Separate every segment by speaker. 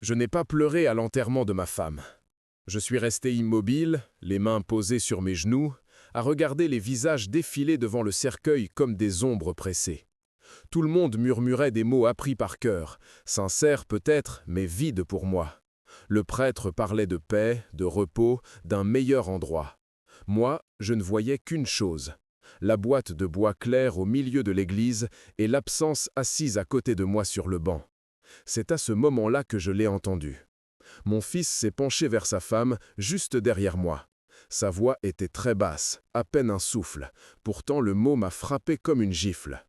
Speaker 1: Je n'ai pas pleuré à l'enterrement de ma femme. Je suis resté immobile, les mains posées sur mes genoux, à regarder les visages défiler devant le cercueil comme des ombres pressées. Tout le monde murmurait des mots appris par cœur, sincères peut-être, mais vides pour moi. Le prêtre parlait de paix, de repos, d'un meilleur endroit. Moi, je ne voyais qu'une chose. La boîte de bois clair au milieu de l'église et l'absence assise à côté de moi sur le banc. C'est à ce moment-là que je l'ai entendu. Mon fils s'est penché vers sa femme, juste derrière moi. Sa voix était très basse, à peine un souffle. Pourtant le mot m'a frappé comme une gifle.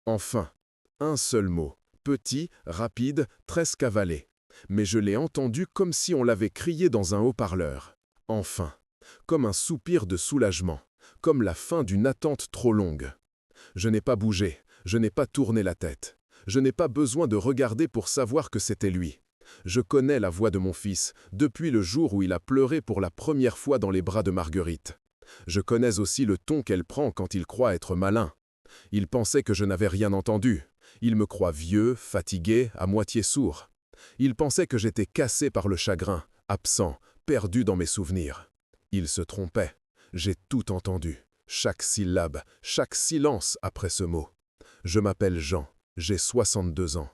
Speaker 1: Enfin, un seul mot, petit, rapide, très cavalé. Mais je l'ai entendu comme si on l'avait crié dans un haut-parleur. Enfin, comme un soupir de soulagement, comme la fin d'une attente trop longue. Je n'ai pas bougé, je n'ai pas tourné la tête. Je n'ai pas besoin de regarder pour savoir que c'était lui. Je connais la voix de mon fils, depuis le jour où il a pleuré pour la première fois dans les bras de Marguerite. Je connais aussi le ton qu'elle prend quand il croit être malin. Il pensait que je n'avais rien entendu. Il me croit vieux, fatigué, à moitié sourd. Il pensait que j'étais cassé par le chagrin, absent, perdu dans mes souvenirs. Il se trompait. J'ai tout entendu. Chaque syllabe, chaque silence après ce mot. Je m'appelle Jean, j'ai 62 ans.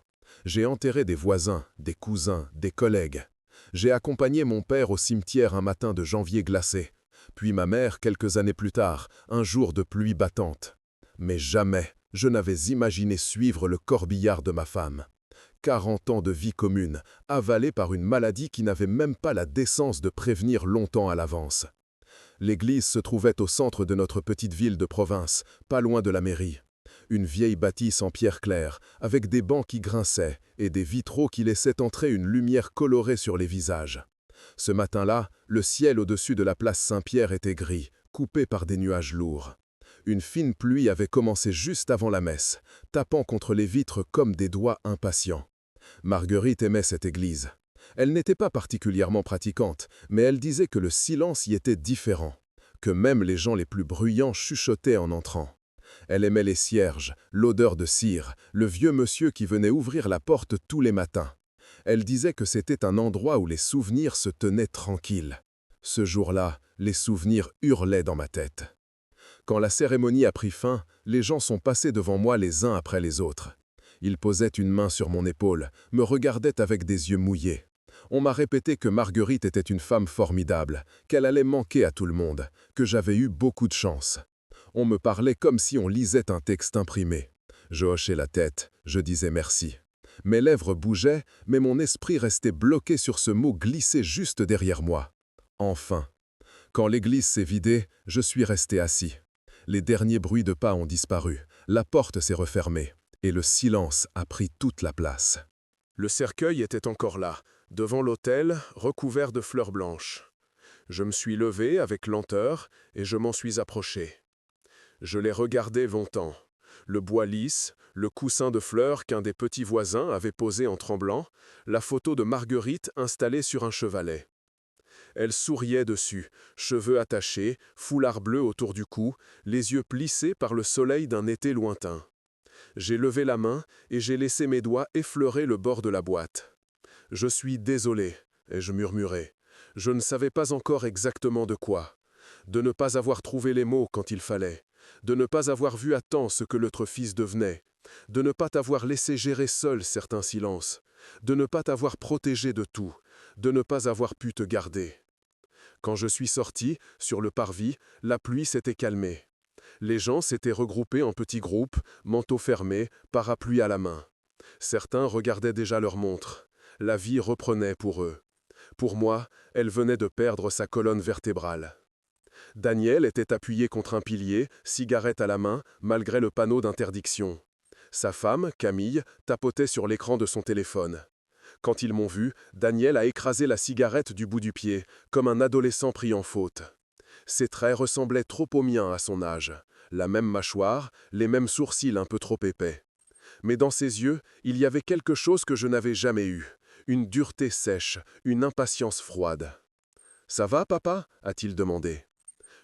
Speaker 1: J'ai enterré des voisins, des cousins, des collègues. J'ai accompagné mon père au cimetière un matin de janvier glacé, puis ma mère quelques années plus tard, un jour de pluie battante. Mais jamais je n'avais imaginé suivre le corbillard de ma femme. 40 ans de vie commune, avalés par une maladie qui n'avait même pas la décence de prévenir longtemps à l'avance. L'église se trouvait au centre de notre petite ville de province, pas loin de la mairie. Une vieille bâtisse en pierre claire, avec des bancs qui grinçaient et des vitraux qui laissaient entrer une lumière colorée sur les visages. Ce matin-là, le ciel au-dessus de la place Saint-Pierre était gris, coupé par des nuages lourds. Une fine pluie avait commencé juste avant la messe, tapant contre les vitres comme des doigts impatients. Marguerite aimait cette église. Elle n'était pas particulièrement pratiquante, mais elle disait que le silence y était différent, que même les gens les plus bruyants chuchotaient en entrant. Elle aimait les cierges, l'odeur de cire, le vieux monsieur qui venait ouvrir la porte tous les matins. Elle disait que c'était un endroit où les souvenirs se tenaient tranquilles. Ce jour-là, les souvenirs hurlaient dans ma tête. Quand la cérémonie a pris fin, les gens sont passés devant moi les uns après les autres. Ils posaient une main sur mon épaule, me regardaient avec des yeux mouillés. On m'a répété que Marguerite était une femme formidable, qu'elle allait manquer à tout le monde, que j'avais eu beaucoup de chance. On me parlait comme si on lisait un texte imprimé. Je hochais la tête, je disais merci. Mes lèvres bougeaient, mais mon esprit restait bloqué sur ce mot glissé juste derrière moi. Enfin. Quand l'église s'est vidée, je suis resté assis. Les derniers bruits de pas ont disparu, la porte s'est refermée, et le silence a pris toute la place. Le cercueil était encore là, devant l'autel, recouvert de fleurs blanches. Je me suis levé avec lenteur et je m'en suis approché. Je l'ai regardé longtemps. Le bois lisse, le coussin de fleurs qu'un des petits voisins avait posé en tremblant, la photo de Marguerite installée sur un chevalet. Elle souriait dessus, cheveux attachés, foulard bleu autour du cou, les yeux plissés par le soleil d'un été lointain. J'ai levé la main et j'ai laissé mes doigts effleurer le bord de la boîte. « Je suis désolé », ai-je murmuré. Je ne savais pas encore exactement de quoi. De ne pas avoir trouvé les mots quand il fallait. De ne pas avoir vu à temps ce que l'autre fils devenait. De ne pas t'avoir laissé gérer seul certains silences. De ne pas t'avoir protégé de tout. De ne pas avoir pu te garder. Quand je suis sorti, sur le parvis, la pluie s'était calmée. Les gens s'étaient regroupés en petits groupes, manteaux fermés, parapluies à la main. Certains regardaient déjà leur montre. La vie reprenait pour eux. Pour moi, elle venait de perdre sa colonne vertébrale. Daniel était appuyé contre un pilier, cigarette à la main, malgré le panneau d'interdiction. Sa femme, Camille, tapotait sur l'écran de son téléphone. Quand ils m'ont vu, Daniel a écrasé la cigarette du bout du pied, comme un adolescent pris en faute. Ses traits ressemblaient trop aux miens à son âge. La même mâchoire, les mêmes sourcils un peu trop épais. Mais dans ses yeux, il y avait quelque chose que je n'avais jamais eu. Une dureté sèche, une impatience froide. « Ça va, papa » a-t-il demandé.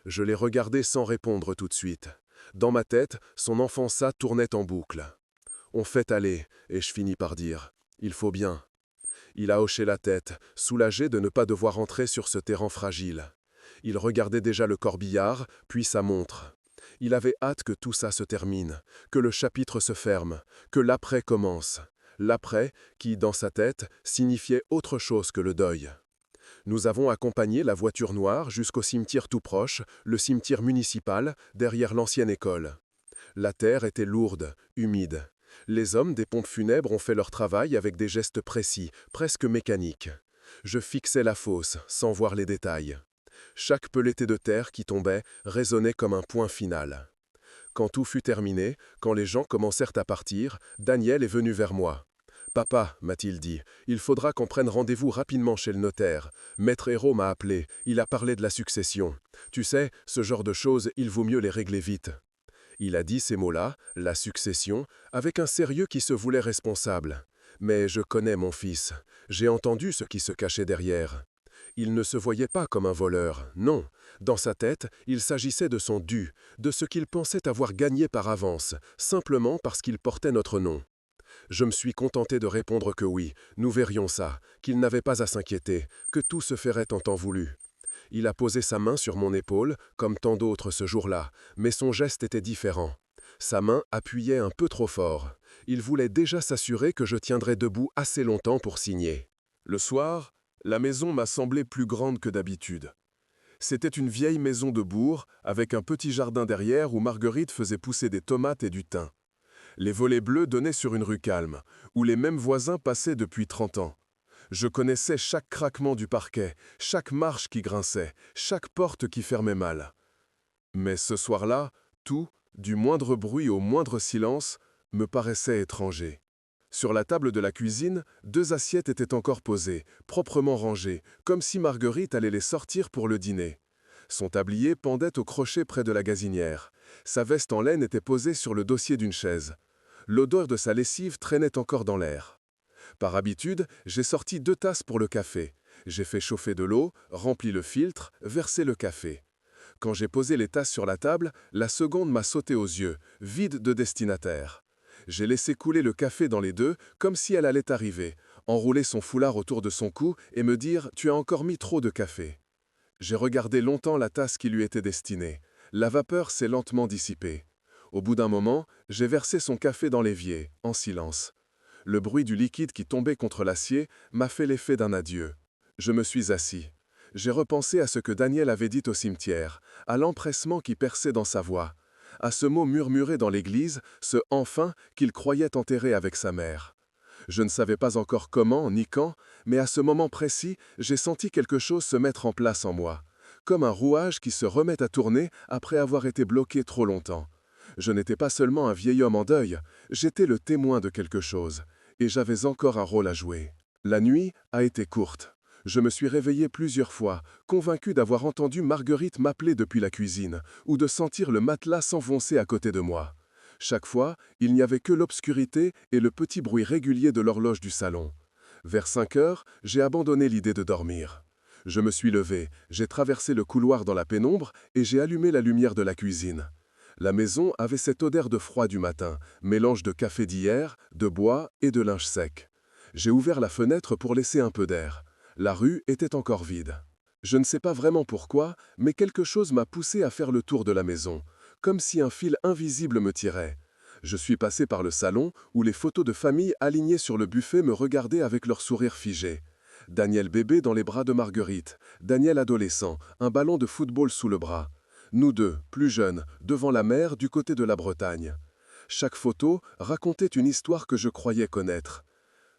Speaker 1: Je l'ai regardé sans répondre tout de suite. Dans ma tête, son enfant-ça tournait en boucle. On fait aller, et je finis par dire « Il faut bien ». Il a hoché la tête, soulagé de ne pas devoir entrer sur ce terrain fragile. Il regardait déjà le corbillard, puis sa montre. Il avait hâte que tout ça se termine, que le chapitre se ferme, que l'après commence. L'après qui, dans sa tête, signifiait autre chose que le deuil. Nous avons accompagné la voiture noire jusqu'au cimetière tout proche, le cimetière municipal, derrière l'ancienne école. La terre était lourde, humide. Les hommes des pompes funèbres ont fait leur travail avec des gestes précis, presque mécaniques. Je fixais la fosse, sans voir les détails. Chaque pelletée de terre qui tombait résonnait comme un point final. Quand tout fut terminé, quand les gens commencèrent à partir, Daniel est venu vers moi. « Papa, m'a-t-il dit, il faudra qu'on prenne rendez-vous rapidement chez le notaire. Maître Hérault m'a appelé, il a parlé de la succession. Tu sais, ce genre de choses, il vaut mieux les régler vite. » Il a dit ces mots-là, la succession, avec un sérieux qui se voulait responsable. Mais je connais mon fils. J'ai entendu ce qui se cachait derrière. Il ne se voyait pas comme un voleur, non. Dans sa tête, il s'agissait de son dû, de ce qu'il pensait avoir gagné par avance, simplement parce qu'il portait notre nom. Je me suis contenté de répondre que oui, nous verrions ça, qu'il n'avait pas à s'inquiéter, que tout se ferait en temps voulu. Il a posé sa main sur mon épaule, comme tant d'autres ce jour-là, mais son geste était différent. Sa main appuyait un peu trop fort. Il voulait déjà s'assurer que je tiendrais debout assez longtemps pour signer. Le soir, la maison m'a semblé plus grande que d'habitude. C'était une vieille maison de bourg, avec un petit jardin derrière où Marguerite faisait pousser des tomates et du thym. Les volets bleus donnaient sur une rue calme, où les mêmes voisins passaient depuis 30 ans. Je connaissais chaque craquement du parquet, chaque marche qui grinçait, chaque porte qui fermait mal. Mais ce soir-là, tout, du moindre bruit au moindre silence, me paraissait étranger. Sur la table de la cuisine, 2 assiettes étaient encore posées, proprement rangées, comme si Marguerite allait les sortir pour le dîner. Son tablier pendait au crochet près de la gazinière. Sa veste en laine était posée sur le dossier d'une chaise. L'odeur de sa lessive traînait encore dans l'air. Par habitude, j'ai sorti 2 tasses pour le café. J'ai fait chauffer de l'eau, rempli le filtre, versé le café. Quand j'ai posé les tasses sur la table, la seconde m'a sauté aux yeux, vide de destinataire. J'ai laissé couler le café dans les deux, comme si elle allait arriver, enrouler son foulard autour de son cou et me dire « Tu as encore mis trop de café ». J'ai regardé longtemps la tasse qui lui était destinée. La vapeur s'est lentement dissipée. Au bout d'un moment, j'ai versé son café dans l'évier, en silence. Le bruit du liquide qui tombait contre l'acier m'a fait l'effet d'un adieu. Je me suis assis. J'ai repensé à ce que Daniel avait dit au cimetière, à l'empressement qui perçait dans sa voix, à ce mot murmuré dans l'église, ce « enfin » qu'il croyait enterré avec sa mère. Je ne savais pas encore comment ni quand, mais à ce moment précis, j'ai senti quelque chose se mettre en place en moi, comme un rouage qui se remet à tourner après avoir été bloqué trop longtemps. Je n'étais pas seulement un vieil homme en deuil, j'étais le témoin de quelque chose, et j'avais encore un rôle à jouer. La nuit a été courte. Je me suis réveillé plusieurs fois, convaincu d'avoir entendu Marguerite m'appeler depuis la cuisine, ou de sentir le matelas s'enfoncer à côté de moi. Chaque fois, il n'y avait que l'obscurité et le petit bruit régulier de l'horloge du salon. Vers 5 heures, j'ai abandonné l'idée de dormir. Je me suis levé, j'ai traversé le couloir dans la pénombre et j'ai allumé la lumière de la cuisine. La maison avait cette odeur de froid du matin, mélange de café d'hier, de bois et de linge sec. J'ai ouvert la fenêtre pour laisser un peu d'air. La rue était encore vide. Je ne sais pas vraiment pourquoi, mais quelque chose m'a poussé à faire le tour de la maison, comme si un fil invisible me tirait. Je suis passé par le salon, où les photos de famille alignées sur le buffet me regardaient avec leur sourire figé. Daniel bébé dans les bras de Marguerite, Daniel adolescent, un ballon de football sous le bras. Nous deux, plus jeunes, devant la mer du côté de la Bretagne. Chaque photo racontait une histoire que je croyais connaître.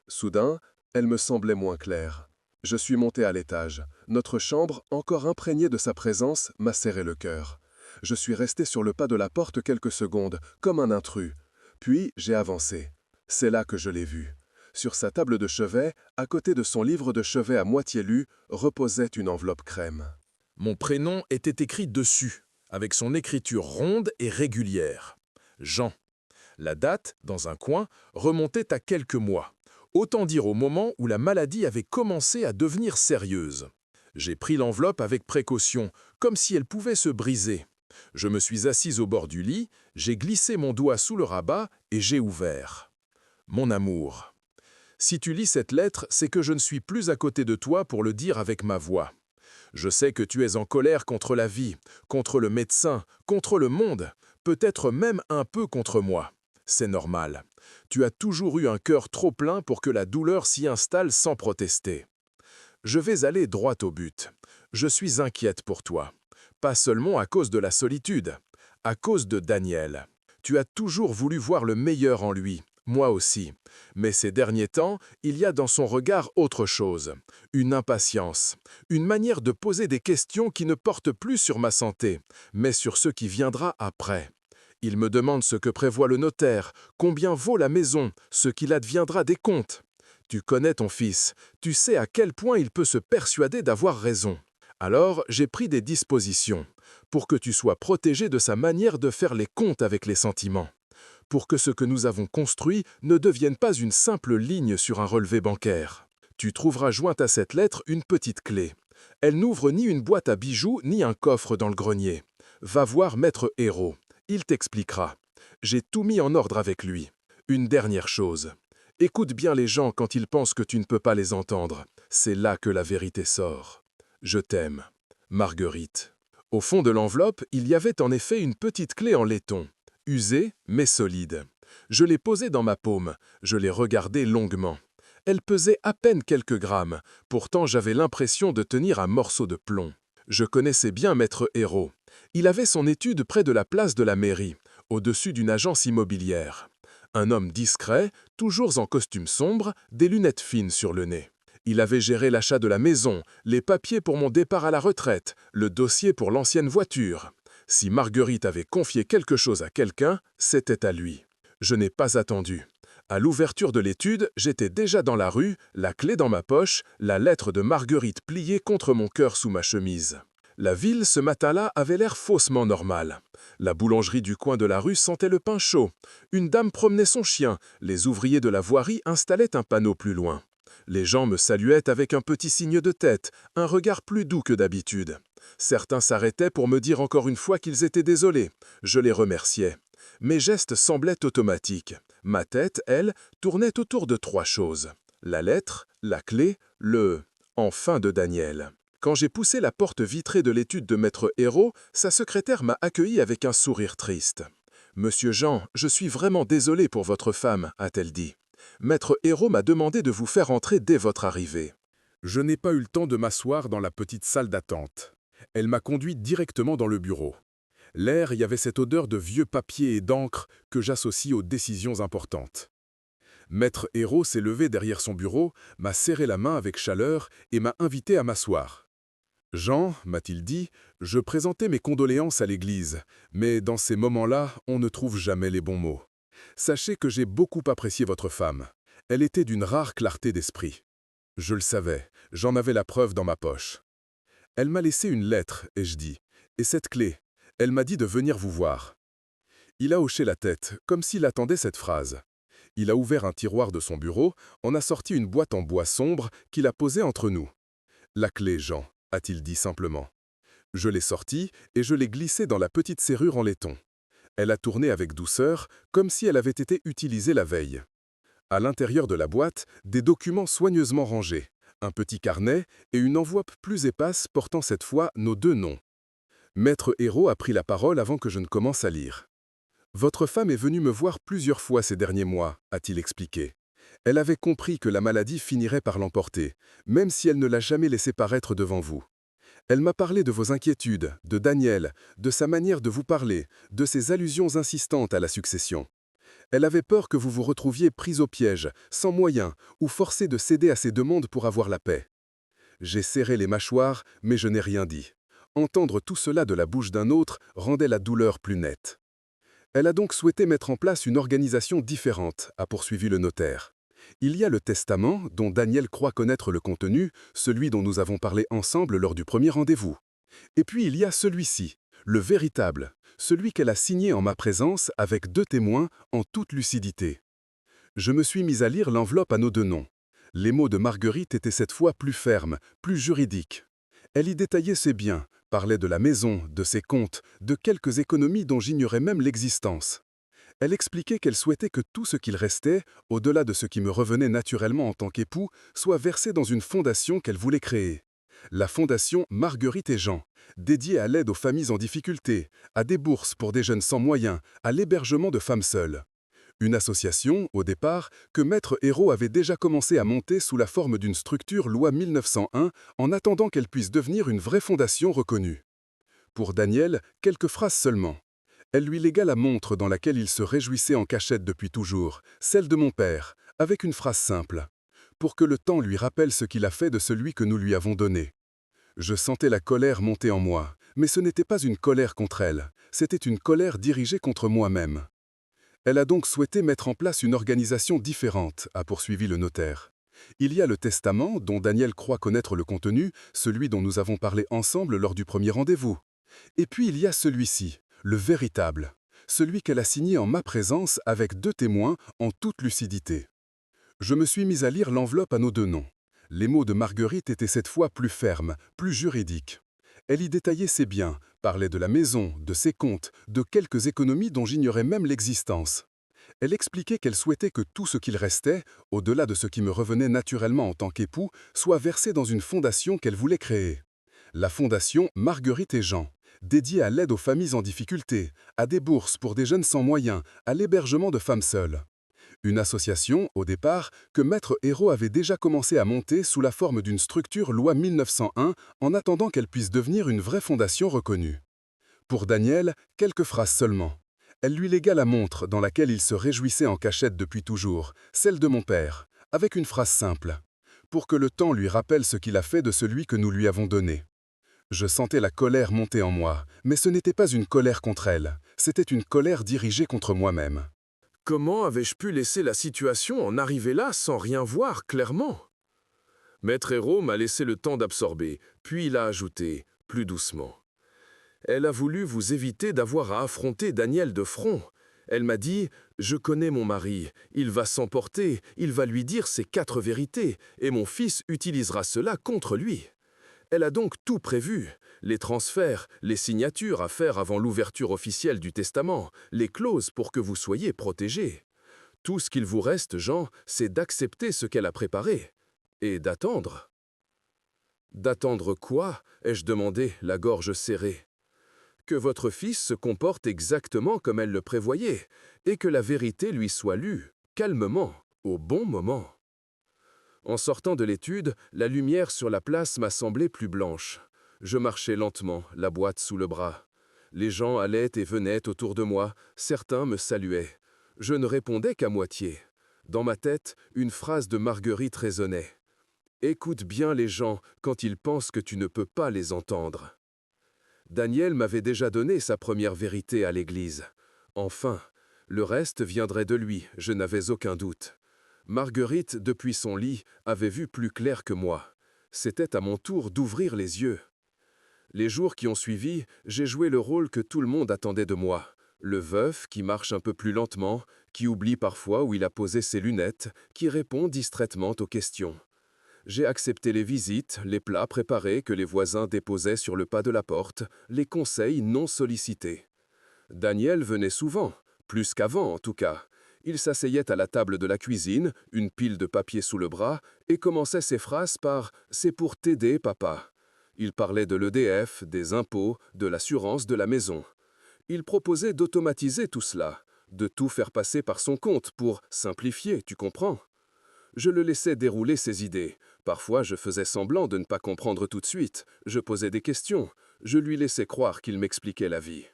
Speaker 1: Soudain, elle me semblait moins claire. Je suis monté à l'étage. Notre chambre, encore imprégnée de sa présence, m'a serré le cœur. Je suis resté sur le pas de la porte quelques secondes, comme un intrus. Puis j'ai avancé. C'est là que je l'ai vu. Sur sa table de chevet, à côté de son livre de chevet à moitié lu, reposait une enveloppe crème.
Speaker 2: Mon prénom était écrit dessus, avec son écriture ronde et régulière. Jean. La date, dans un coin, remontait à quelques mois. Autant dire au moment où la maladie avait commencé à devenir sérieuse. J'ai pris l'enveloppe avec précaution, comme si elle pouvait se briser. Je me suis assis au bord du lit, j'ai glissé mon doigt sous le rabat et j'ai ouvert. Mon amour. Si tu lis cette lettre, c'est que je ne suis plus à côté de toi pour le dire avec ma voix. Je sais que tu es en colère contre la vie, contre le médecin, contre le monde, peut-être même un peu contre moi. C'est normal. Tu as toujours eu un cœur trop plein pour que la douleur s'y installe sans protester. Je vais aller droit au but. Je suis inquiète pour toi. Pas seulement à cause de la solitude, à cause de Daniel. Tu as toujours voulu voir le meilleur en lui, moi aussi. Mais ces derniers temps, il y a dans son regard autre chose. Une impatience, une manière de poser des questions qui ne portent plus sur ma santé, mais sur ce qui viendra après. Il me demande ce que prévoit le notaire, combien vaut la maison, ce qu'il adviendra des comptes. Tu connais ton fils, tu sais à quel point il peut se persuader d'avoir raison. Alors, j'ai pris des dispositions, pour que tu sois protégé de sa manière de faire les comptes avec les sentiments, pour que ce que nous avons construit ne devienne pas une simple ligne sur un relevé bancaire. Tu trouveras jointe à cette lettre une petite clé. Elle n'ouvre ni une boîte à bijoux, ni un coffre dans le grenier. Va voir Maître Hérault, il t'expliquera. J'ai tout mis en ordre avec lui. Une dernière chose. Écoute bien les gens quand ils pensent que tu ne peux pas les entendre. C'est là que la vérité sort. Je t'aime. Marguerite. Au fond de l'enveloppe, il y avait en effet une petite clé en laiton, usée mais solide. Je l'ai posée dans ma paume, je l'ai regardée longuement. Elle pesait à peine quelques grammes, pourtant j'avais l'impression de tenir un morceau de plomb. Je connaissais bien Maître Hérault. Il avait son étude près de la place de la mairie, au-dessus d'une agence immobilière. Un homme discret, toujours en costume sombre, des lunettes fines sur le nez. Il avait géré l'achat de la maison, les papiers pour mon départ à la retraite, le dossier pour l'ancienne voiture. Si Marguerite avait confié quelque chose à quelqu'un, c'était à lui. Je n'ai pas attendu. À l'ouverture de l'étude, j'étais déjà dans la rue, la clé dans ma poche, la lettre de Marguerite pliée contre mon cœur sous ma chemise. La ville, ce matin-là, avait l'air faussement normale. La boulangerie du coin de la rue sentait le pain chaud. Une dame promenait son chien. Les ouvriers de la voirie installaient un panneau plus loin. Les gens me saluaient avec un petit signe de tête, un regard plus doux que d'habitude. Certains s'arrêtaient pour me dire encore une fois qu'ils étaient désolés. Je les remerciais. Mes gestes semblaient automatiques. Ma tête, elle, tournait autour de 3 choses. La lettre, la clé, le « enfin » de Daniel. Quand j'ai poussé la porte vitrée de l'étude de Maître Hérault, sa secrétaire m'a accueilli avec un sourire triste. « Monsieur Jean, je suis vraiment désolé pour votre femme », a-t-elle dit. « Maître Hérault m'a demandé de vous faire entrer dès votre arrivée. »
Speaker 1: Je n'ai pas eu le temps de m'asseoir dans la petite salle d'attente. Elle m'a conduit directement dans le bureau. L'air y avait cette odeur de vieux papier et d'encre que j'associe aux décisions importantes. Maître Hérault s'est levé derrière son bureau, m'a serré la main avec chaleur et m'a invité à m'asseoir. « Jean, m'a-t-il dit, je présentais mes condoléances à l'église, mais dans ces moments-là, on ne trouve jamais les bons mots. Sachez que j'ai beaucoup apprécié votre femme. Elle était d'une rare clarté d'esprit. Je le savais, j'en avais la preuve dans ma poche. Elle m'a laissé une lettre, ai-je dit, et cette clé. Elle m'a dit de venir vous voir. » Il a hoché la tête, comme s'il attendait cette phrase. Il a ouvert un tiroir de son bureau, en a sorti une boîte en bois sombre qu'il a posée entre nous. « La clé, Jean », a-t-il dit simplement. Je l'ai sortie et je l'ai glissée dans la petite serrure en laiton. Elle a tourné avec douceur, comme si elle avait été utilisée la veille. À l'intérieur de la boîte, des documents soigneusement rangés, un petit carnet et une enveloppe plus épaisse portant cette fois nos 2 noms. Maître Hérault a pris la parole avant que je ne commence à lire. « Votre femme est venue me voir plusieurs fois ces derniers mois, a-t-il expliqué. Elle avait compris que la maladie finirait par l'emporter, même si elle ne l'a jamais laissé paraître devant vous. Elle m'a parlé de vos inquiétudes, de Daniel, de sa manière de vous parler, de ses allusions insistantes à la succession. Elle avait peur que vous vous retrouviez pris au piège, sans moyens, ou forcé de céder à ses demandes pour avoir la paix. J'ai serré les mâchoires, mais je n'ai rien dit. Entendre tout cela de la bouche d'un autre rendait la douleur plus nette. Elle a donc souhaité mettre en place une organisation différente, a poursuivi le notaire. Il y a le testament, dont Daniel croit connaître le contenu, celui dont nous avons parlé ensemble lors du premier rendez-vous. Et puis il y a celui-ci, le véritable, celui qu'elle a signé en ma présence avec 2 témoins en toute lucidité. Je me suis mis à lire l'enveloppe à nos 2 noms. Les mots de Marguerite étaient cette fois plus fermes, plus juridiques. Elle y détaillait ses biens, parlait de la maison, de ses comptes, de quelques économies dont j'ignorais même l'existence.
Speaker 3: Elle expliquait qu'elle souhaitait que tout ce qu'il restait, au-delà de ce qui me revenait naturellement en tant qu'époux, soit versé dans une fondation qu'elle voulait créer. La fondation Marguerite et Jean, dédiée à l'aide aux familles en difficulté, à des bourses pour des jeunes sans moyens, à l'hébergement de femmes seules. Une association, au départ, que Maître Hérault avait déjà commencé à monter sous la forme d'une structure loi 1901 en attendant qu'elle puisse devenir une vraie fondation reconnue. Pour Daniel, quelques phrases seulement. Elle lui légua la montre dans laquelle il se réjouissait en cachette depuis toujours, celle de mon père, avec une phrase simple. Pour que le temps lui rappelle ce qu'il a fait de celui que nous lui avons donné. Je sentais la colère monter en moi, mais ce n'était pas une colère contre elle, c'était une colère dirigée contre moi-même. Elle a donc souhaité mettre en place une organisation différente, a poursuivi le notaire. Il y a le testament, dont Daniel croit connaître le contenu, celui dont nous avons parlé ensemble lors du premier rendez-vous. Et puis il y a celui-ci, le véritable, celui qu'elle a signé en ma présence avec 2 témoins en toute lucidité. Je me suis mis à lire l'enveloppe à nos 2 noms. Les mots de Marguerite étaient cette fois plus fermes, plus juridiques. Elle y détaillait ses biens, parlait de la maison, de ses comptes, de quelques économies dont j'ignorais même l'existence. Elle expliquait qu'elle souhaitait que tout ce qu'il restait, au-delà de ce qui me revenait naturellement en tant qu'époux, soit versé dans une fondation qu'elle voulait créer. La fondation Marguerite et Jean, dédiée à l'aide aux familles en difficulté, à des bourses pour des jeunes sans moyens, à l'hébergement de femmes seules. Une association, au départ, que Maître Hérault avait déjà commencé à monter sous la forme d'une structure loi 1901 en attendant qu'elle puisse devenir une vraie fondation reconnue. Pour Daniel, quelques phrases seulement. Elle lui légua la montre dans laquelle il se réjouissait en cachette depuis toujours, celle de mon père, avec une phrase simple. Pour que le temps lui rappelle ce qu'il a fait de celui que nous lui avons donné. Je sentais la colère monter en moi, mais ce n'était pas une colère contre elle, c'était une colère dirigée contre moi-même.
Speaker 1: Comment avais-je pu laisser la situation en arriver là sans rien voir clairement? Maître Hérault m'a laissé le temps d'absorber, puis il a ajouté, plus doucement. Elle a voulu vous éviter d'avoir à affronter Daniel de front. Elle m'a dit, je connais mon mari, il va s'emporter, il va lui dire ses 4 vérités, et mon fils utilisera cela contre lui. Elle a donc tout prévu, les transferts, les signatures à faire avant l'ouverture officielle du testament, les clauses pour que vous soyez protégés. Tout ce qu'il vous reste, Jean, c'est d'accepter ce qu'elle a préparé, et d'attendre. D'attendre quoi? Ai-je demandé, la gorge serrée. Que votre fils se comporte exactement comme elle le prévoyait, et que la vérité lui soit lue, calmement, au bon moment. En sortant de l'étude, la lumière sur la place m'a semblé plus blanche. Je marchais lentement, la boîte sous le bras. Les gens allaient et venaient autour de moi, certains me saluaient. Je ne répondais qu'à moitié. Dans ma tête, une phrase de Marguerite résonnait. « Écoute bien les gens quand ils pensent que tu ne peux pas les entendre. » Daniel m'avait déjà donné sa première vérité à l'Église. Enfin, le reste viendrait de lui, je n'avais aucun doute. Marguerite, depuis son lit, avait vu plus clair que moi. C'était à mon tour d'ouvrir les yeux. Les jours qui ont suivi, j'ai joué le rôle que tout le monde attendait de moi. Le veuf qui marche un peu plus lentement, qui oublie parfois où il a posé ses lunettes, qui répond distraitement aux questions. J'ai accepté les visites, les plats préparés que les voisins déposaient sur le pas de la porte, les conseils non sollicités. Daniel venait souvent, plus qu'avant en tout cas. Il s'asseyait à la table de la cuisine, une pile de papier sous le bras, et commençait ses phrases par « C'est pour t'aider, papa ». Il parlait de l'EDF, des impôts, de l'assurance de la maison. Il proposait d'automatiser tout cela, de tout faire passer par son compte pour simplifier, tu comprends? Je le laissais dérouler ses idées. Parfois, je faisais semblant de ne pas comprendre tout de suite. Je posais des questions. Je lui laissais croire qu'il m'expliquait la vie.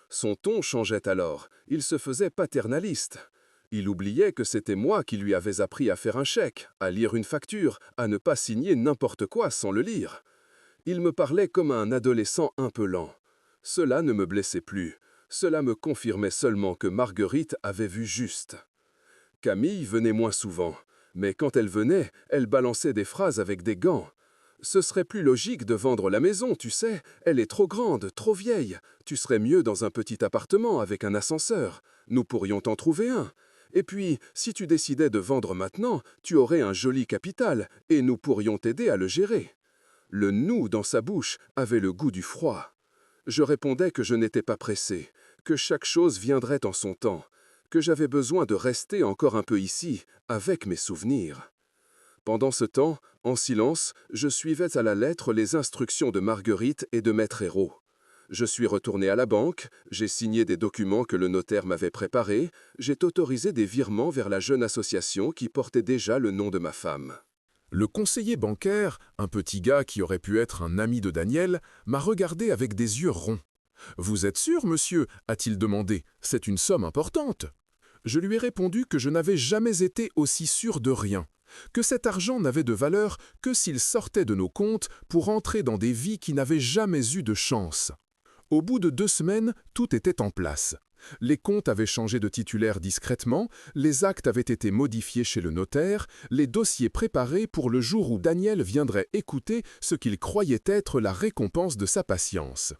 Speaker 1: Son ton changeait alors. Il se faisait paternaliste. Il oubliait que c'était moi qui lui avais appris à faire un chèque, à lire une facture, à ne pas signer n'importe quoi sans le lire. Il me parlait comme un adolescent un peu lent. Cela ne me blessait plus. Cela me confirmait seulement que Marguerite avait vu juste. Camille venait moins souvent. Mais quand elle venait, elle balançait des phrases avec des gants. Ce serait plus logique de vendre la maison, tu sais. Elle est trop grande, trop vieille. Tu serais mieux dans un petit appartement avec un ascenseur. Nous pourrions t'en trouver un. Et puis, si tu décidais de vendre maintenant, tu aurais un joli capital et nous pourrions t'aider à le gérer. Le « nous » dans sa bouche avait le goût du froid. Je répondais que je n'étais pas pressé, que chaque chose viendrait en son temps,
Speaker 3: que j'avais besoin de rester encore un peu ici, avec mes souvenirs. Pendant ce temps, en silence, je suivais à la lettre les instructions de Marguerite et de Maître Hérault. Je suis retourné à la banque, j'ai signé des documents que le notaire m'avait préparés, j'ai autorisé des virements vers la jeune association qui portait déjà le nom de ma femme.
Speaker 1: Le conseiller bancaire, un petit gars qui aurait pu être un ami de Daniel, m'a regardé avec des yeux ronds. « Vous êtes sûr, monsieur ?» a-t-il demandé. « C'est une somme importante. » Je lui ai répondu que je n'avais jamais été aussi sûr de rien, que cet argent n'avait de valeur que s'il sortait de nos comptes pour entrer dans des vies qui n'avaient jamais eu de chance. Au bout de 2 semaines, tout était en place. Les comptes avaient changé de titulaire discrètement, les actes avaient été modifiés chez le notaire, les dossiers préparés pour le jour où Daniel viendrait écouter ce qu'il croyait être la récompense de sa patience.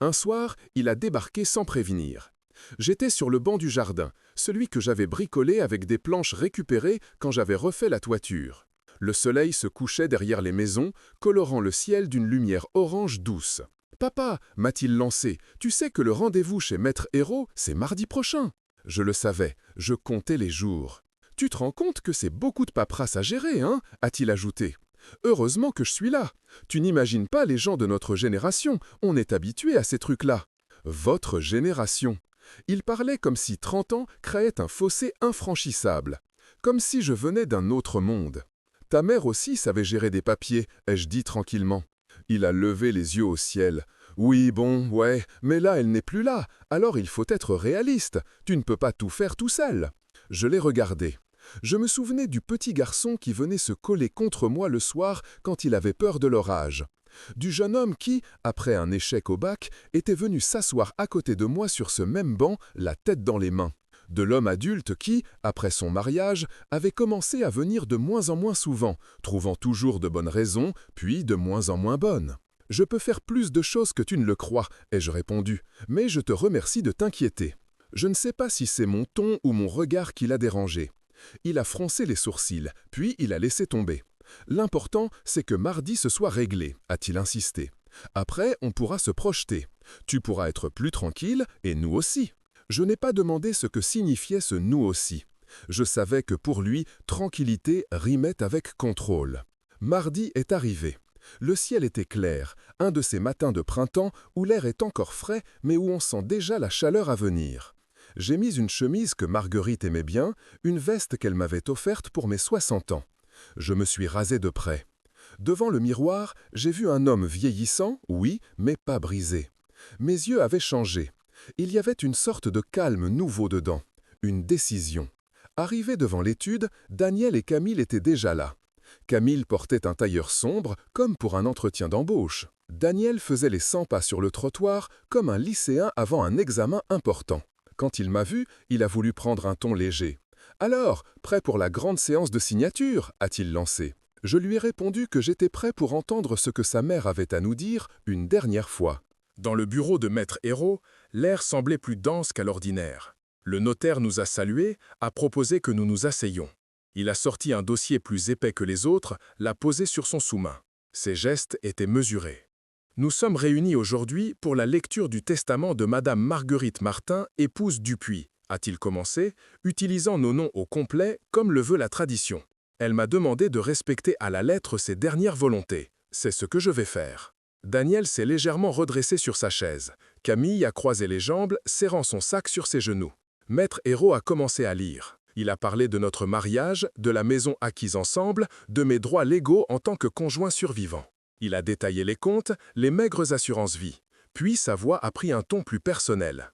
Speaker 1: Un soir, il a débarqué sans prévenir. J'étais sur le banc du jardin, celui que j'avais bricolé avec des planches récupérées quand j'avais refait la toiture. Le soleil se couchait derrière les maisons, colorant le ciel d'une lumière orange douce. « Papa, m'a-t-il lancé, tu sais que le rendez-vous chez Maître Hérault, c'est mardi prochain. » Je le savais, je comptais les jours. « Tu te rends compte que c'est beaucoup de paperasse à gérer, hein ?» a-t-il ajouté. « Heureusement que je suis là. Tu n'imagines pas les gens de notre génération, on est habitué à ces trucs-là. » Votre génération. Il parlait comme si 30 ans créaient un fossé infranchissable. Comme si je venais d'un autre monde. « Ta mère aussi savait gérer des papiers, ai-je dit tranquillement. Il a levé les yeux au ciel. « Oui, bon, ouais, mais là, elle n'est plus là. Alors il faut être réaliste. Tu ne peux pas tout faire tout seul. » Je l'ai regardé. Je me souvenais du petit garçon qui venait se coller contre moi le soir quand il avait peur de l'orage. Du jeune homme qui, après un échec au bac, était venu s'asseoir à côté de moi sur ce même banc, la tête dans les mains. De l'homme adulte qui, après son mariage, avait commencé à venir de moins en moins souvent, trouvant toujours de bonnes raisons, puis de moins en moins bonnes. « Je peux faire plus de choses que tu ne le crois, » ai-je répondu, « mais je te remercie de t'inquiéter. » Je ne sais pas si c'est mon ton ou mon regard qui l'a dérangé. Il a froncé les sourcils, puis il a laissé tomber. « L'important, c'est que mardi se soit réglé, » a-t-il insisté. « Après, on pourra se projeter. Tu pourras être plus tranquille, et nous aussi. » Je n'ai pas demandé ce que signifiait ce « nous aussi ». Je savais que pour lui, tranquillité rimait avec contrôle. Mardi est arrivé. Le ciel était clair, un de ces matins de printemps où l'air est encore frais, mais où on sent déjà la chaleur à venir. J'ai mis une chemise que Marguerite aimait bien, une veste qu'elle m'avait offerte pour mes 60 ans. Je me suis rasé de près. Devant le miroir, j'ai vu un homme vieillissant, oui, mais pas brisé. Mes yeux avaient changé. Il y avait une sorte de calme nouveau dedans, une décision. Arrivé devant l'étude, Daniel et Camille étaient déjà là. Camille portait un tailleur sombre, comme pour un entretien d'embauche. Daniel faisait les 100 pas sur le trottoir, comme un lycéen avant un examen important. Quand il m'a vu, il a voulu prendre un ton léger. « Alors, prêt pour la grande séance de signature ?» a-t-il lancé. Je lui ai répondu que j'étais prêt pour entendre ce que sa mère avait à nous dire une dernière fois.
Speaker 2: Dans le bureau de Maître Hérault, l'air semblait plus dense qu'à l'ordinaire. Le notaire nous a salués, a proposé que nous nous asseyions. Il a sorti un dossier plus épais que les autres, l'a posé sur son sous-main. Ses gestes étaient mesurés. Nous sommes réunis aujourd'hui pour la lecture du testament de Madame Marguerite Martin, épouse Dupuis, a-t-il commencé, utilisant nos noms au complet comme le veut la tradition. Elle m'a demandé de respecter à la lettre ses dernières volontés. C'est ce que je vais faire. Daniel s'est légèrement redressé sur sa chaise. Camille a croisé les jambes, serrant son sac sur ses genoux. Maître Hérault a commencé à lire. Il a parlé de notre mariage, de la maison acquise ensemble, de mes droits légaux en tant que conjoint survivant. Il a détaillé les comptes, les maigres assurances-vie. Puis sa voix a pris un ton plus personnel.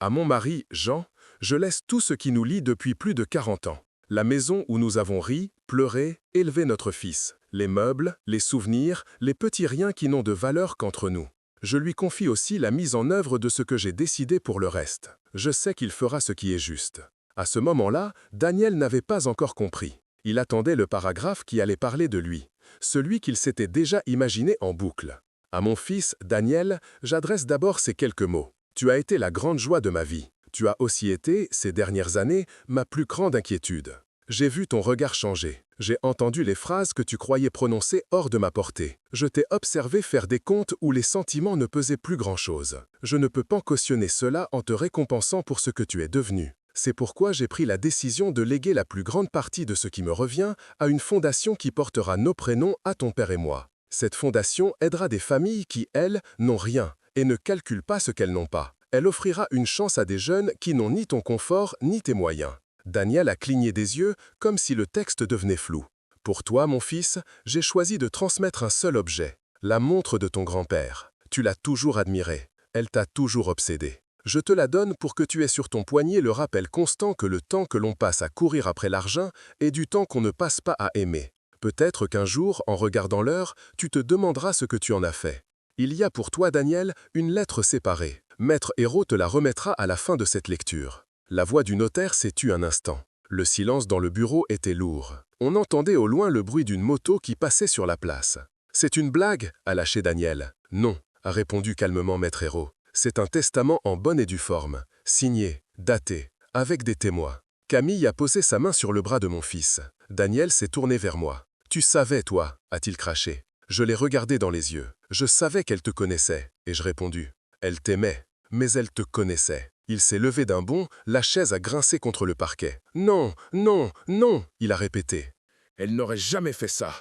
Speaker 2: À mon mari, Jean, je laisse tout ce qui nous lie depuis plus de 40 ans. La maison où nous avons ri, pleuré, élevé notre fils. Les meubles, les souvenirs, les petits riens qui n'ont de valeur qu'entre nous. Je lui confie aussi la mise en œuvre de ce que j'ai décidé pour le reste. Je sais qu'il fera ce qui est juste. À ce moment-là, Daniel n'avait pas encore compris. Il attendait le paragraphe qui allait parler de lui, celui qu'il s'était déjà imaginé en boucle. À mon fils, Daniel, j'adresse d'abord ces quelques mots. Tu as été la grande joie de ma vie. Tu as aussi été, ces dernières années, ma plus grande inquiétude. J'ai vu ton regard changer. J'ai entendu les phrases que tu croyais prononcer hors de ma portée. Je t'ai observé faire des comptes où les sentiments ne pesaient plus grand-chose. Je ne peux pas cautionner cela en te récompensant pour ce que tu es devenu.
Speaker 3: C'est pourquoi j'ai pris la décision de léguer la plus grande partie de ce qui me revient à une fondation qui portera nos prénoms à ton père et moi. Cette fondation aidera des familles qui, elles, n'ont rien et ne calculent pas ce qu'elles n'ont pas. Elle offrira une chance à des jeunes qui n'ont ni ton confort ni tes moyens. Daniel a cligné des yeux comme si le texte devenait flou. Pour toi, mon fils, j'ai choisi de transmettre un seul objet, la montre de ton grand-père. Tu l'as toujours admirée, elle t'a toujours obsédé. Je te la donne pour que tu aies sur ton poignet le rappel constant que le temps que l'on passe à courir après l'argent est du temps qu'on ne passe pas à aimer. Peut-être qu'un jour, en regardant l'heure, tu te demanderas ce que tu en as fait. Il y a pour toi, Daniel, une lettre séparée. Maître Hérault te la remettra à la fin de cette lecture. La voix du notaire s'est tue un instant. Le silence dans le bureau était lourd. On entendait au loin le bruit d'une moto qui passait sur la place. « C'est une blague » a lâché Daniel. « Non » a répondu calmement Maître Hérault. « C'est un testament en bonne et due forme, signé, daté, avec des témoins. » Camille a posé sa main sur le bras de mon fils. Daniel s'est tourné vers moi. « Tu savais, toi » a-t-il craché. Je l'ai regardé dans les yeux. Je savais qu'elle te connaissait. Et je répondu. Elle t'aimait, mais elle te connaissait. Il s'est levé d'un bond, la chaise a grincé contre le parquet. « Non, non, non !» il a répété.
Speaker 2: « Elle n'aurait jamais fait ça.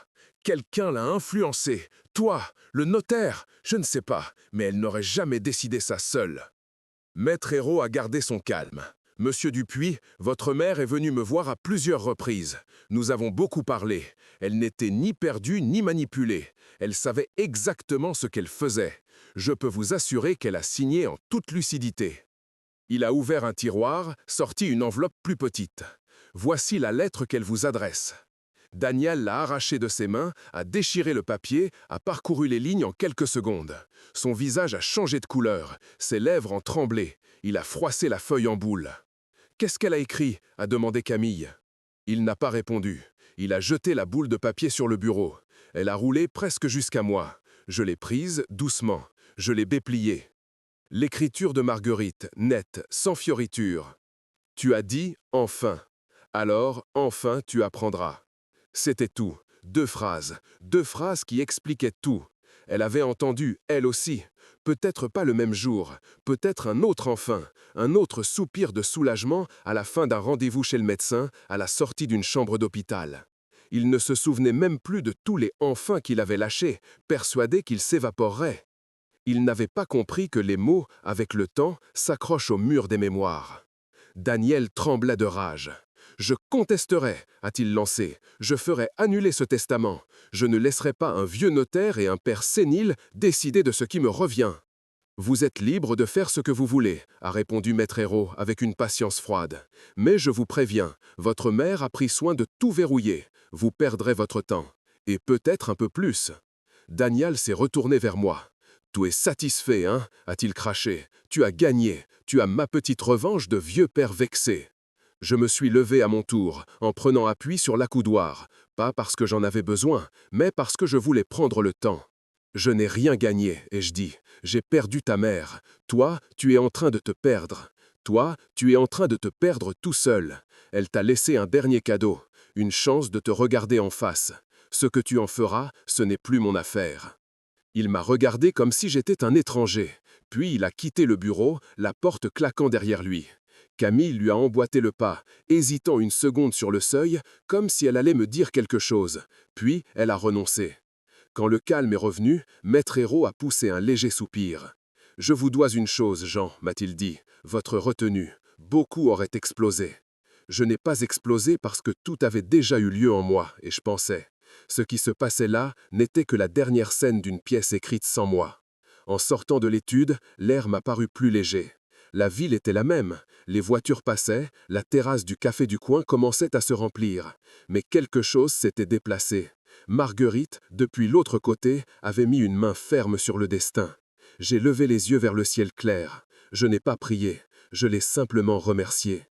Speaker 2: Quelqu'un l'a influencée. Toi, le notaire, je ne sais pas, mais elle n'aurait jamais décidé ça seule. » Maître Hérault a gardé son calme. « Monsieur Dupuis, votre mère est venue me voir à plusieurs reprises. Nous avons beaucoup parlé. Elle n'était ni perdue ni manipulée. Elle savait exactement ce qu'elle faisait. Je peux vous assurer qu'elle a signé en toute lucidité. » Il a ouvert un tiroir, sorti une enveloppe plus petite. « Voici la lettre qu'elle vous adresse. » Daniel l'a arraché de ses mains, a déchiré le papier, a parcouru les lignes en quelques secondes. Son visage a changé de couleur, ses lèvres ont tremblé. Il a froissé la feuille en boule. « Qu'est-ce qu'elle a écrit » a demandé Camille. Il n'a pas répondu. Il a jeté la boule de papier sur le bureau. Elle a roulé presque jusqu'à moi. Je l'ai prise doucement. Je l'ai dépliée. L'écriture de Marguerite, nette, sans fioriture. « Tu as dit « enfin ». Alors, enfin, tu apprendras. » C'était tout. Deux phrases qui expliquaient tout. Elle avait entendu, elle aussi. Peut-être pas le même jour, peut-être un autre enfin, un autre soupir de soulagement à la fin d'un rendez-vous chez le médecin, à la sortie d'une chambre d'hôpital. Il ne se souvenait même plus de tous les enfin qu'il avait lâchés, persuadé qu'ils s'évaporeraient. Il n'avait pas compris que les mots, avec le temps, s'accrochent au mur des mémoires. Daniel tremblait de rage. « Je contesterai » a-t-il lancé. « Je ferai annuler ce testament. Je ne laisserai pas un vieux notaire et un père sénile décider de ce qui me revient. » « Vous êtes libre de faire ce que vous voulez » a répondu Maître Hérault avec une patience froide. « Mais je vous préviens, votre mère a pris soin de tout verrouiller. Vous perdrez votre temps. Et peut-être un peu plus. » Daniel s'est retourné vers moi. « Tu es satisfait, hein » a-t-il craché. « Tu as gagné. Tu as ma petite revanche de vieux père vexé. » Je me suis levé à mon tour, en prenant appui sur l'accoudoir, pas parce que j'en avais besoin, mais parce que je voulais prendre le temps. Je n'ai rien gagné, ai-je dit. J'ai perdu ta mère. Toi, tu es en train de te perdre. Toi, tu es en train de te perdre tout seul. Elle t'a laissé un dernier cadeau, une chance de te regarder en face. Ce que tu en feras, ce n'est plus mon affaire. Il m'a regardé comme si j'étais un étranger, puis il a quitté le bureau, la porte claquant derrière lui. Camille lui a emboîté le pas, hésitant une seconde sur le seuil, comme si elle allait me dire quelque chose. Puis, elle a renoncé. Quand le calme est revenu, Maître Hérault a poussé un léger soupir. « Je vous dois une chose, Jean, m'a-t-il dit, votre retenue. Beaucoup auraient explosé. Je n'ai pas explosé parce que tout avait déjà eu lieu en moi, et je pensais. Ce qui se passait là n'était que la dernière scène d'une pièce écrite sans moi. En sortant de l'étude, l'air m'a paru plus léger. La ville était la même, les voitures passaient, la terrasse du café du coin commençait à se remplir. Mais quelque chose s'était déplacé. Marguerite, depuis l'autre côté, avait mis une main ferme sur le destin. J'ai levé les yeux vers le ciel clair. Je n'ai pas prié, je l'ai simplement remercié.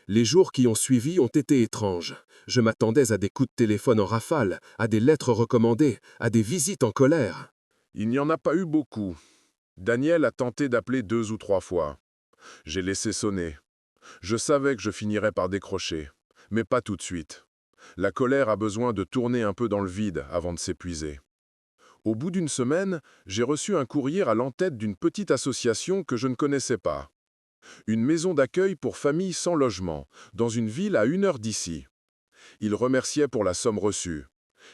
Speaker 2: Les jours qui ont suivi ont été étranges. Je m'attendais à des coups de téléphone en rafale, à des lettres recommandées, à des visites en colère. Il n'y en a pas eu beaucoup. Daniel a tenté d'appeler 2 ou 3 fois. J'ai laissé sonner. Je savais que je finirais par décrocher, mais pas tout de suite. La colère a besoin de tourner un peu dans le vide avant de s'épuiser. Au bout d'une semaine, j'ai reçu un courrier à l'entête d'une petite association que je ne connaissais pas. Une maison d'accueil pour familles sans logement, dans une ville à 1 heure d'ici. Ils remerciaient pour la somme reçue.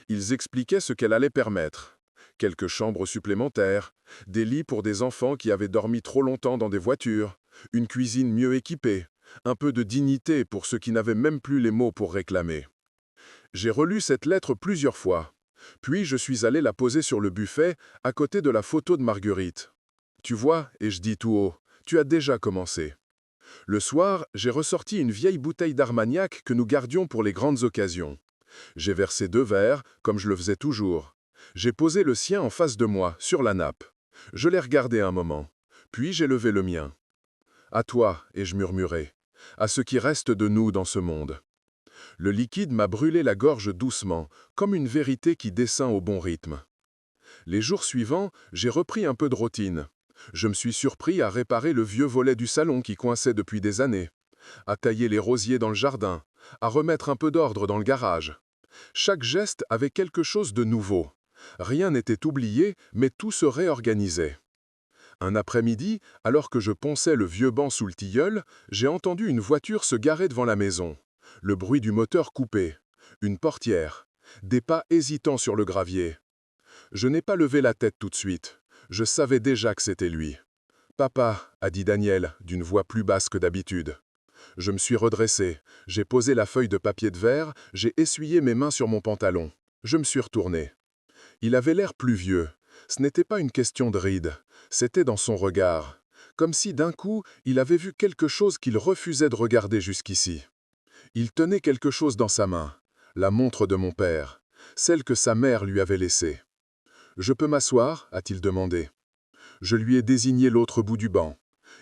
Speaker 2: Ils expliquaient ce qu'elle allait permettre. Quelques chambres supplémentaires, des lits pour des enfants qui avaient dormi trop longtemps dans des voitures, une cuisine mieux équipée, un peu de dignité pour ceux qui n'avaient même plus les mots pour réclamer. J'ai relu cette lettre plusieurs fois. Puis je suis allé la poser sur le buffet, à côté de la photo de Marguerite. Tu vois, et je dis tout haut, tu as déjà commencé. Le soir, j'ai ressorti une vieille bouteille d'Armagnac que nous gardions pour les grandes occasions. J'ai versé 2 verres, comme je le faisais toujours. J'ai posé le sien en face de moi, sur la nappe. Je l'ai regardé un moment. Puis j'ai levé le mien. À toi, et je murmurai, à ce qui reste de nous dans ce monde. Le liquide m'a brûlé la gorge doucement, comme une vérité qui descend au bon rythme. Les jours suivants, j'ai repris un peu de routine. Je me suis surpris à réparer le vieux volet du salon qui coinçait depuis des années, à tailler les rosiers dans le jardin, à remettre un peu d'ordre dans le garage. Chaque geste avait quelque chose de nouveau. Rien n'était oublié, mais tout se réorganisait. Un après-midi, alors que je ponçais le vieux banc sous le tilleul, j'ai entendu une voiture se garer devant la maison. Le bruit du moteur coupé, une portière, des pas hésitants sur le gravier. Je n'ai pas levé la tête tout de suite. Je savais déjà que c'était lui. « Papa », a dit Daniel, d'une voix plus basse que d'habitude. Je me suis redressé, j'ai posé la feuille de papier de verre, j'ai essuyé mes mains sur mon pantalon. Je me suis retourné. Il avait l'air plus vieux. Ce n'était pas une question de rides, c'était dans son regard. Comme si d'un coup, il avait vu quelque chose qu'il refusait de regarder jusqu'ici. Il tenait quelque chose dans sa main, la montre de mon père, celle que sa mère lui avait laissée. « Je peux m'asseoir » a-t-il demandé. Je lui ai désigné l'autre bout du banc.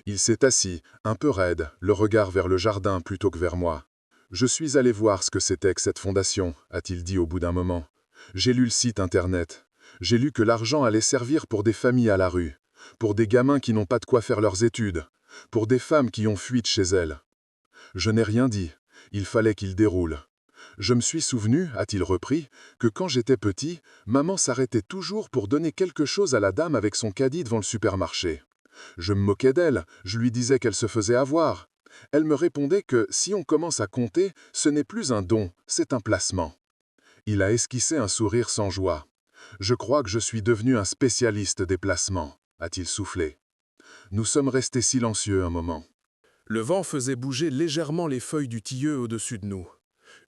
Speaker 2: Il s'est assis, un peu raide, le regard vers le jardin plutôt que vers moi. « Je suis allé voir ce que c'était que cette fondation » a-t-il dit au bout d'un moment. J'ai lu le site internet. J'ai lu que l'argent allait servir pour des familles à la rue, pour des gamins qui n'ont pas de quoi faire leurs études, pour des femmes qui ont fui de chez elles. Je n'ai rien dit. Il fallait qu'il déroule. Je me suis souvenu, a-t-il repris, que quand j'étais petit, maman s'arrêtait toujours pour donner quelque chose à la dame avec son caddie devant le supermarché. Je me moquais d'elle, je lui disais qu'elle se faisait avoir. Elle me répondait que si on commence à compter, ce n'est plus un don, c'est un placement. Il a esquissé un sourire sans joie. Je crois que je suis devenu un spécialiste des placements, a-t-il soufflé. Nous sommes restés silencieux un moment.
Speaker 1: Le vent faisait bouger légèrement les feuilles du tilleux au-dessus de nous.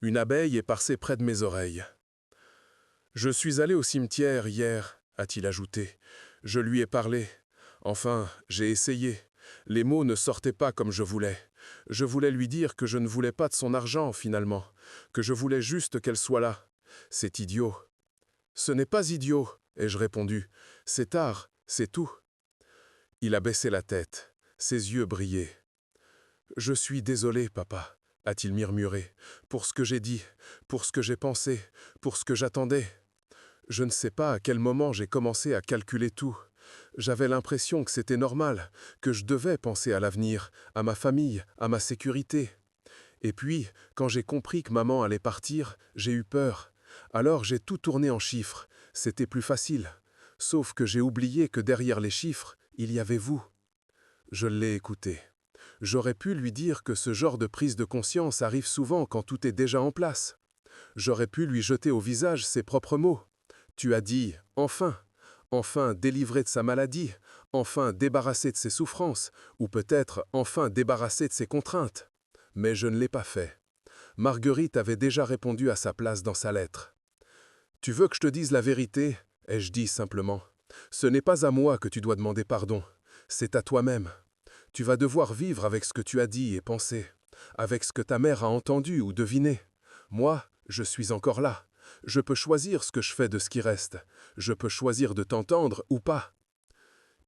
Speaker 1: Une abeille est passée près de mes oreilles. « Je suis allé au cimetière hier », a-t-il ajouté. Je lui ai parlé. Enfin, j'ai essayé. Les mots ne sortaient pas comme je voulais. Je voulais lui dire que je ne voulais pas de son argent, finalement, que je voulais juste qu'elle soit là. C'est idiot. « Ce n'est pas idiot », ai-je répondu. « C'est tard, c'est tout. » Il a baissé la tête. Ses yeux brillaient. « Je suis désolé, papa », a-t-il murmuré, « pour ce que j'ai dit, pour ce que j'ai pensé, pour ce que j'attendais. Je ne sais pas à quel moment j'ai commencé à calculer tout. J'avais l'impression que c'était normal, que je devais penser à l'avenir, à ma famille, à ma sécurité. Et puis, quand j'ai compris que maman allait partir, j'ai eu peur. Alors j'ai tout tourné en chiffres, c'était plus facile. Sauf que j'ai oublié que derrière les chiffres, il y avait vous. » Je l'ai écouté. J'aurais pu lui dire que ce genre de prise de conscience arrive souvent quand tout est déjà en place. J'aurais pu lui jeter au visage ses propres mots. Tu as dit « enfin ». Enfin délivré de sa maladie, enfin débarrassé de ses souffrances, ou peut-être enfin débarrassé de ses contraintes. Mais je ne l'ai pas fait. Marguerite avait déjà répondu à sa place dans sa lettre. « Tu veux que je te dise la vérité ?» ai-je dit simplement. « Ce n'est pas à moi que tu dois demander pardon, c'est à toi-même. Tu vas devoir vivre avec ce que tu as dit et pensé, avec ce que ta mère a entendu ou deviné. Moi, je suis encore là. Je peux choisir ce que je fais de ce qui reste. Je peux choisir de t'entendre ou pas. »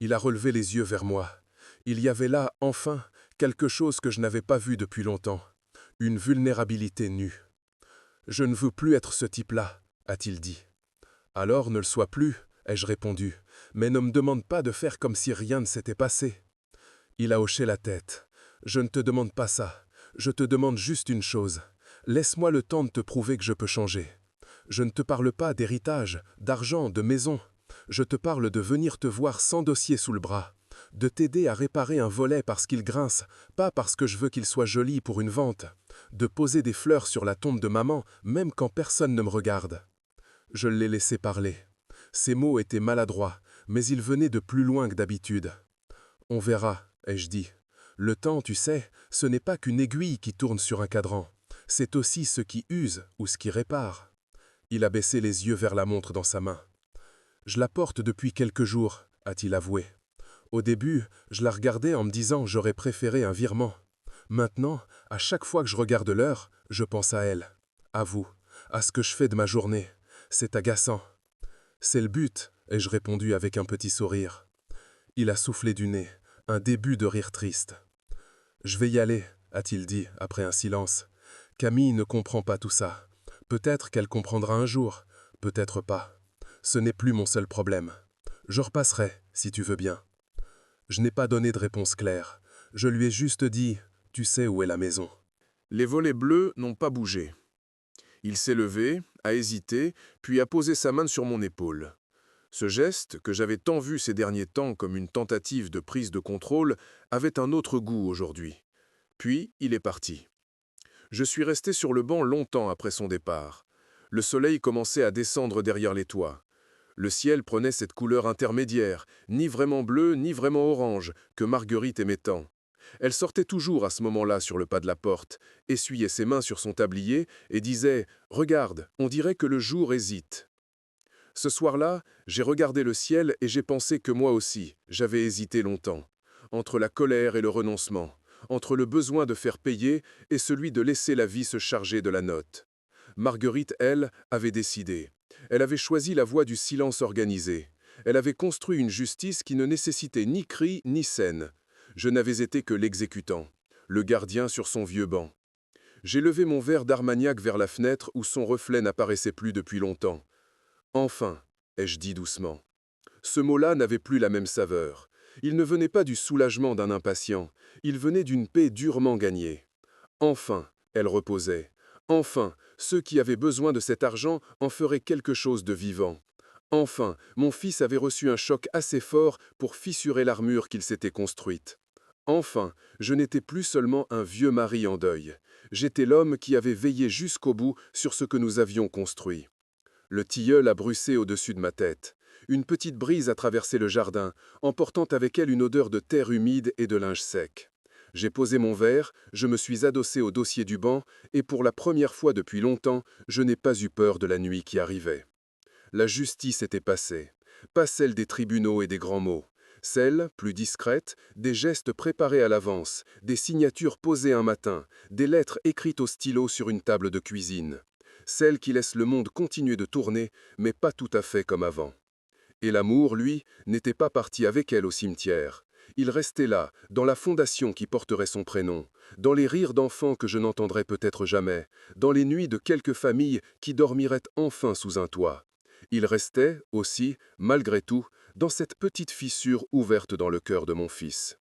Speaker 1: Il a relevé les yeux vers moi. Il y avait là, enfin, quelque chose que je n'avais pas vu depuis longtemps. Une vulnérabilité nue. « Je ne veux plus être ce type-là, » a-t-il dit. « Alors ne le sois plus, » ai-je répondu, « mais ne me demande pas de faire comme si rien ne s'était passé. » Il a hoché la tête. « Je ne te demande pas ça. Je te demande juste une chose. Laisse-moi le temps de te prouver que je peux changer. Je ne te parle pas d'héritage, d'argent, de maison. Je te parle de venir te voir sans dossier sous le bras,
Speaker 3: De t'aider à réparer un volet parce qu'il grince, pas parce que je veux qu'il soit joli pour une vente. De poser des fleurs sur la tombe de maman, même quand personne ne me regarde. Je l'ai laissé parler. Ses mots étaient maladroits, mais ils venaient de plus loin que d'habitude. On verra, ai-je dit. Le temps, tu sais, ce n'est pas qu'une aiguille qui tourne sur un cadran. C'est aussi ce qui use ou ce qui répare. Il a baissé les yeux vers la montre dans sa main. Je la porte depuis quelques jours, a-t-il avoué. Au début, je la regardais en me disant que j'aurais préféré un virement. Maintenant, à chaque fois que je regarde l'heure, je pense à elle, à vous, à ce que je fais de ma journée. C'est agaçant. C'est le but, ai-je répondu avec un petit sourire. Il a soufflé du nez, un début de rire triste. Je vais y aller, a-t-il dit après un silence. Camille ne comprend pas tout ça. Peut-être qu'elle comprendra un jour, peut-être pas. Ce n'est plus mon seul problème. Je repasserai, si tu veux bien. Je n'ai pas donné de réponse claire. Je lui ai juste dit « Tu sais où est la maison ?»
Speaker 2: Les volets bleus n'ont pas bougé. Il s'est levé, a hésité, puis a posé sa main sur mon épaule. Ce geste, que j'avais tant vu ces derniers temps comme une tentative de prise de contrôle, avait un autre goût aujourd'hui. Puis, il est parti. Je suis resté sur le banc longtemps après son départ. Le soleil commençait à descendre derrière les toits. Le ciel prenait cette couleur intermédiaire, ni vraiment bleu, ni vraiment orange, que Marguerite aimait tant. Elle sortait toujours à ce moment-là sur le pas de la porte, essuyait ses mains sur son tablier et disait « Regarde, on dirait que le jour hésite ». Ce soir-là, j'ai regardé le ciel et j'ai pensé que moi aussi, j'avais hésité longtemps, entre la colère et le renoncement, entre le besoin de faire payer et celui de laisser la vie se charger de la note. Marguerite, elle, avait décidé. Elle avait choisi la voie du silence organisé. Elle avait construit une justice qui ne nécessitait ni cris ni scène. Je n'avais été que l'exécutant, le gardien sur son vieux banc. J'ai levé mon verre d'Armagnac vers la fenêtre où son reflet n'apparaissait plus depuis longtemps. Enfin, ai-je dit doucement. Ce mot-là n'avait plus la même saveur. Il ne venait pas du soulagement d'un impatient, il venait d'une paix durement gagnée. Enfin, elle reposait. Enfin, ceux qui avaient besoin de cet argent en feraient quelque chose de vivant. Enfin, mon fils avait reçu un choc assez fort pour fissurer l'armure qu'il s'était construite. Enfin, je n'étais plus seulement un vieux mari en deuil. J'étais l'homme qui avait veillé jusqu'au bout sur ce que nous avions construit. Le tilleul a bruissé au-dessus de ma tête. Une petite brise a traversé le jardin, emportant avec elle une odeur de terre humide et de linge sec. J'ai posé mon verre, je me suis adossé au dossier du banc, et pour la première fois depuis longtemps, je n'ai pas eu peur de la nuit qui arrivait. La justice était passée, pas celle des tribunaux et des grands mots. Celle, plus discrète, des gestes préparés à l'avance, des signatures posées un matin, des lettres écrites au stylo sur une table de cuisine. Celle qui laisse le monde continuer de tourner, mais pas tout à fait comme avant. Et l'amour, lui, n'était pas parti avec elle au cimetière. Il restait là, dans la fondation qui porterait son prénom, dans les rires d'enfants que je n'entendrais peut-être jamais, dans les nuits de quelques familles qui dormiraient enfin sous un toit. Il restait, aussi, malgré tout, dans cette petite fissure ouverte dans le cœur de mon fils.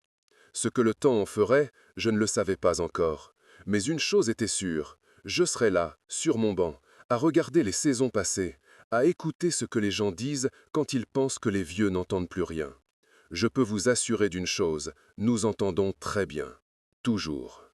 Speaker 2: Ce que le temps en ferait, je ne le savais pas encore. Mais une chose était sûre, je serais là, sur mon banc, à regarder les saisons passées, à écouter ce que les gens disent quand ils pensent que les vieux n'entendent plus rien. Je peux vous assurer d'une chose, nous entendons très bien, toujours.